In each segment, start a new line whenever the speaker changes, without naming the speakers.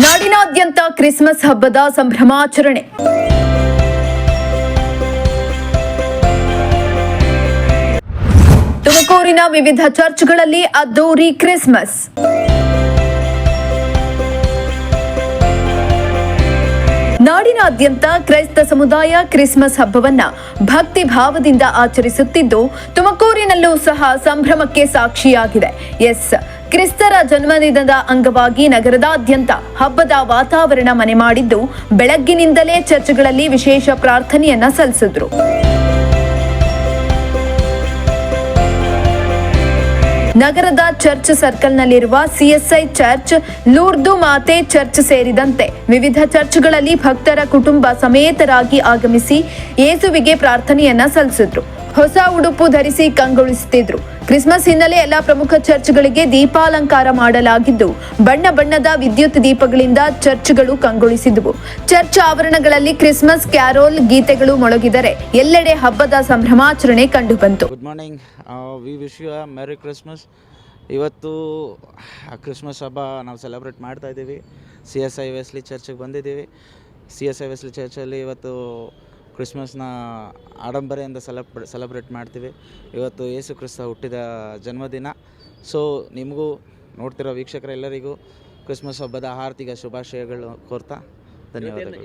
ನಾಡಿನಾದ್ಯಂತ ಕ್ರಿಸ್ಮಸ್ ಹಬ್ಬದ ಸಂಭ್ರಮಾಚರಣೆ. ತುಮಕೂರಿನ ವಿವಿಧ ಚರ್ಚ್ಗಳಲ್ಲಿ ಅದ್ದೂರಿ ಕ್ರಿಸ್ಮಸ್. ನಾಡಿನಾದ್ಯಂತ ಕ್ರೈಸ್ತ ಸಮುದಾಯ ಕ್ರಿಸ್ಮಸ್ ಹಬ್ಬವನ್ನ ಭಕ್ತಿ ಭಾವದಿಂದ ಆಚರಿಸುತ್ತಿದ್ದು, ತುಮಕೂರಿನಲ್ಲೂ ಸಹ ಸಂಭ್ರಮಕ್ಕೆ ಸಾಕ್ಷಿಯಾಗಿದೆ. ಕ್ರಿಸ್ತರ ಜನ್ಮದಿನದ ಅಂಗವಾಗಿ ನಗರದಾದ್ಯಂತ ಹಬ್ಬದ ವಾತಾವರಣ ಮನೆ ಮಾಡಿದ್ದು, ಬೆಳಗ್ಗಿನಿಂದಲೇ ಚರ್ಚ್ಗಳಲ್ಲಿ ವಿಶೇಷ ಪ್ರಾರ್ಥನೆಯನ್ನ ಸಲ್ಲಿಸಿದ್ರು. ನಗರದ ಚರ್ಚ್ ಸರ್ಕಲ್ನಲ್ಲಿರುವ ಸಿಎಸ್ಐ ಚರ್ಚ್, ಲೂರ್ದು ಮಾತೆ ಚರ್ಚ್ ಸೇರಿದಂತೆ ವಿವಿಧ ಚರ್ಚ್ಗಳಲ್ಲಿ ಭಕ್ತರ ಕುಟುಂಬ ಸಮೇತರಾಗಿ ಆಗಮಿಸಿ ಯೇಸುವಿಗೆ ಪ್ರಾರ್ಥನೆಯನ್ನ ಸಲ್ಲಿಸಿದ್ರು. ಹೊಸ ಉಡುಪು ಧರಿಸಿ ಕಂಗೊಳಿಸುತ್ತಿದ್ರು. ಕ್ರಿಸ್ಮಸ್ ಹಿನ್ನೆಲೆ ಎಲ್ಲಾ ಪ್ರಮುಖ ಚರ್ಚ್ಗಳಿಗೆ ದೀಪಾಲಂಕಾರ ಮಾಡಲಾಗಿದ್ದು, ಬಣ್ಣ ಬಣ್ಣದ ವಿದ್ಯುತ್ ದೀಪಗಳಿಂದ ಚರ್ಚ್ಗಳು ಕಂಗೊಳಿಸಿದವು. ಚರ್ಚ್ ಆವರಣಗಳಲ್ಲಿ ಕ್ರಿಸ್ಮಸ್ ಕ್ಯಾರೋಲ್ ಗೀತೆಗಳು ಮೊಳಗಿದರೆ ಎಲ್ಲೆಡೆ ಹಬ್ಬದ ಸಂಭ್ರಮಾಚರಣೆ ಕಂಡುಬಂತು.
Good morning, we wish you a merry Christmas. ಇವತ್ತು ಕ್ರಿಸ್ಮಸ್ ಹಬ್ಬ ನಾವು ಸೆಲೆಬ್ರೇಟ್ ಮಾಡ್ತಾ ಇದ್ದೀವಿ. CSI ವೆಸ್ಲಿ ಚರ್ಚ್ಗೆ ಬಂದಿದ್ದೀವಿ. CSI ವೆಸ್ಲಿ ಚರ್ಚಲ್ಲಿ ಇವತ್ತು ಕ್ರಿಸ್ಮಸ್ನ ಆಡಂಬರೆಯಿಂದ ಸೆಲೆಬ್ರೇಟ್ ಮಾಡ್ತೀವಿ. ಇವತ್ತು ಯೇಸು ಕ್ರಿಸ್ತ ಹುಟ್ಟಿದ ಜನ್ಮದಿನ. ಸೊ ನಿಮಗೂ ನೋಡ್ತಿರೋ ವೀಕ್ಷಕರೆಲ್ಲರಿಗೂ ಕ್ರಿಸ್ಮಸ್ ಹಬ್ಬದ ಹಾರ್ದಿಕ ಶುಭಾಶಯಗಳು ಕೋರ್ತಾ ಧನ್ಯವಾದಗಳು.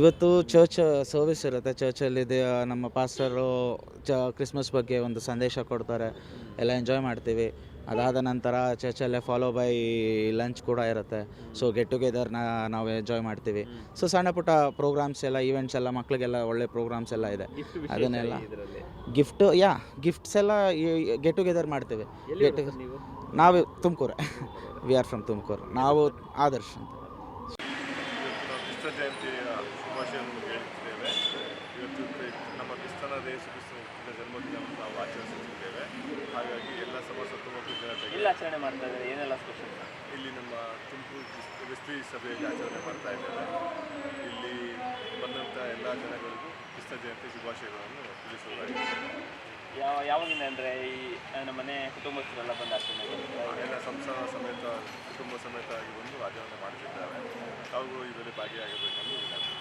ಇವತ್ತು ಚರ್ಚ್ ಸರ್ವಿಸ್ ಇರುತ್ತೆ. ಚರ್ಚಲ್ಲಿ ನಮ್ಮ ಪಾಸ್ಟರು ಕ್ರಿಸ್ಮಸ್ ಬಗ್ಗೆ ಒಂದು ಸಂದೇಶ ಕೊಡ್ತಾರೆ. ಎಲ್ಲ ಎಂಜಾಯ್ ಮಾಡ್ತೀವಿ. ಅದಾದ ನಂತರ ಚರ್ಚಲ್ಲೇ ಫಾಲೋ ಬೈ ಲಂಚ್ ಕೂಡ ಇರುತ್ತೆ. ಸೊ ಗೆಟ್ ಟುಗೆದರ್ನ ನಾವು ಎಂಜಾಯ್ ಮಾಡ್ತೀವಿ. ಸೊ ಸಣ್ಣ ಪುಟ್ಟ ಪ್ರೋಗ್ರಾಮ್ಸ್ ಎಲ್ಲ, ಈವೆಂಟ್ಸ್ ಎಲ್ಲ, ಮಕ್ಕಳಿಗೆಲ್ಲ ಒಳ್ಳೆ ಪ್ರೋಗ್ರಾಮ್ಸ್ ಎಲ್ಲ ಇದೆ. ಅದನ್ನೆಲ್ಲ ಗಿಫ್ಟ್ಸ್ ಎಲ್ಲ ಗೆಟ್ ಟುಗೆದರ್ ಮಾಡ್ತೀವಿ. ನಾವು Tumakuru, we are from Tumakuru. ನಾವು ಆದರ್ಶ್ ಅಂತ.
ಕ್ರಿಸ್ತ ಜಯಂತಿಯ ಶುಭಾಶಯವನ್ನು ಹೇಳುತ್ತಿದ್ದೇವೆ. ಇವತ್ತು ನಮ್ಮ ಕ್ರಿಸ್ತನ ಯೇಸುಕ್ರಿಸ್ತನ ಜನ್ಮದಿನವನ್ನು ನಾವು ಆಚರಿಸುತ್ತಿದ್ದೇವೆ. ಹಾಗಾಗಿ ಎಲ್ಲ ತುಮಕೂರು ಜನತೆಗೆ
ಆಚರಣೆ ಮಾಡ್ತಾ ಇದ್ದಾರೆ. ಏನೆಲ್ಲ ಸ್ಪೆಷಲ್?
ಇಲ್ಲಿ ನಮ್ಮ ತುಮಕೂರು ವೆಸ್ಲಿ ಸಭೆಯಲ್ಲಿ ಆಚರಣೆ ಮಾಡ್ತಾ ಇದ್ದೇವೆ. ಇಲ್ಲಿ ಬಂದಂಥ ಎಲ್ಲ ಜನಗಳಿಗೂ ಕ್ರಿಸ್ತ ಜಯಂತಿ ಶುಭಾಶಯಗಳನ್ನು ತಿಳಿಸುವುದಾಗಿದೆ.
ಯಾವಾಗಿಂದ ಅಂದರೆ ಈ ನಮ್ಮ ಮನೆ ಕುಟುಂಬಸ್ಥರೆಲ್ಲ ಬಂದು ಆಚರಣೆ
ಎಲ್ಲ ಸಂಸಾರ ಸಮೇತ ಕುಟುಂಬ ಸಮೇತ ಆಗಿ ಬಂದು ಆಚರಣೆ ಮಾಡುತ್ತಿದ್ದಾರೆ. ತಾವು ಇದರಲ್ಲಿ ಭಾಗಿಯಾಗಬೇಕೆಂದು ವಿನಂತಿ.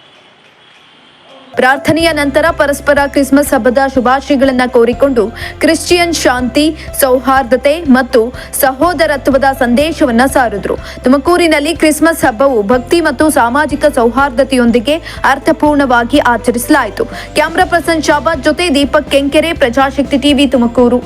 ಪ್ರಾರ್ಥನೆಯ ನಂತರ ಪರಸ್ಪರ ಕ್ರಿಸ್ಮಸ್ ಹಬ್ಬದ ಶುಭಾಶಯಗಳನ್ನು ಕೋರಿಕೊಂಡು ಕ್ರಿಶ್ಚಿಯನ್ ಶಾಂತಿ, ಸೌಹಾರ್ದತೆ ಮತ್ತು ಸಹೋದರತ್ವದ ಸಂದೇಶವನ್ನ ಸಾರಿದ್ರು. ತುಮಕೂರಿನಲ್ಲಿ ಕ್ರಿಸ್ಮಸ್ ಹಬ್ಬವು ಭಕ್ತಿ ಮತ್ತು ಸಾಮಾಜಿಕ ಸೌಹಾರ್ದತೆಯೊಂದಿಗೆ ಅರ್ಥಪೂರ್ಣವಾಗಿ ಆಚರಿಸಲಾಯಿತು. ಕ್ಯಾಮರಾ ಪರ್ಸನ್ ಶಾಬಾದ್ ಜೊತೆ ದೀಪಕ್ ಕೆಂಕೆರೆ, ಪ್ರಜಾಶಕ್ತಿ ಟಿವಿ, ತುಮಕೂರು.